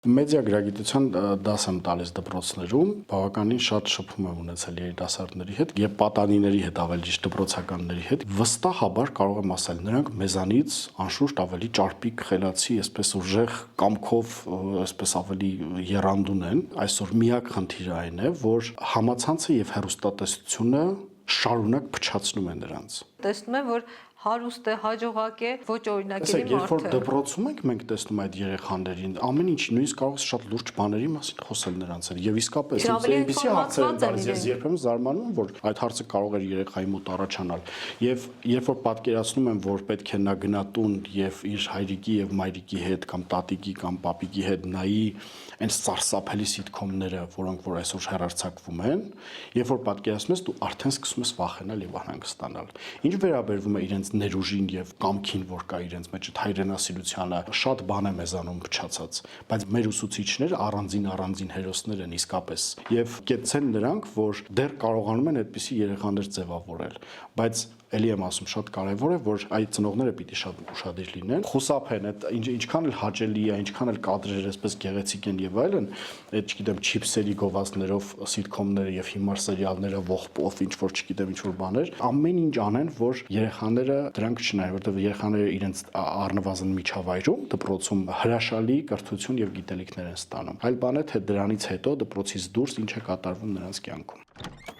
Մեդիա գրագիտության դաս եմ տալիս դպրոցներում, բավականին շատ շփում եմ ունեցել երիտասարդների հետ եւ պատանիների հետ, ավելի ճիշտ դպրոցականների հետ։ Վստահաբար կարող եմ ասել, նրանք մեզանից անշուշտ ավելի ճարպիկ, խելացի, այսպես ուժեղ կամքով, այսպես ավելի եռանդուն են։ Այսօր միակ խնդիրը այն է, որ համացանցը եւ հեռուստատեսությունը շարունակ փչացնում է նրանց։ Տեսնում եմ, որ հարուստ է, հաջողակ է, ոչ օրինակելի մարդ է։ Երբ որ դպրոցում ենք մենք տեսնում այդ երեխաներին, ամեն ինչ նույնիսկ կարող է շատ լուրջ բաների մասին խոսել նրանց հետ։ Եվ իսկապես այնպեսի հարցեր են տալիս, ես երբեմն զարմանում եմ, որ այդ հարցը կարող էր երեխայի մոտ առաջանալ։ Եվ երբ որ պատկերացնում եմ, որ պետք է նա գնա տուն եւ իր հայրիկի եւ մայրիկի հետ կամ տատիկի կամ պապիկի հետ նայի այն սարսափելի սիթքոմները, որոնք որ այսօր հեռարձակվում են, երբ որ պատկերացնում ես, դու արդեն սկսում ես վախենալ եւ անհանգստանալ։ Ինչ վերաբերվում է իրենց ներուժին եւ կամքին, որ կա իրենց մեջ, այդ հայրենասիրությանը, շատ բան է մեզանում փչացած, բայց մեր ուսուցիչները առանձին հերոսներ են իսկապես եւ կեցցեն նրանք, որ դեռ կարողանում են այդպիսի երեխաներ ձևավորել, բայց էլի եմ ասում, շատ կարևոր է, որ այդ ծնողները պիտի շատ ուշադիր լինեն, խուսափեն, այդ ինչքան էլ հաճելի է, ինչքան էլ կադրերը այսպես գեղեցիկ են եւ այլն, այդ չգիտեմ չիփսերի գովազդներով սիթքոմները եւ հիմար սերիալները ողբով ինչ որ չգիտեմ ինչ որ բաներ, ամեն ինչ անեն, որ երեխաները դրանք չնայեն, որովհետեւ երեխաները իրենց առնվազն միջավայրում, դպրոցում հրաշալի կրթություն եւ գիտելիքներ են ստանում։ Այլ բան է, թե դրանից հետո դպրոցից դուրս ինչ է կատարվում նրանց կյանքում։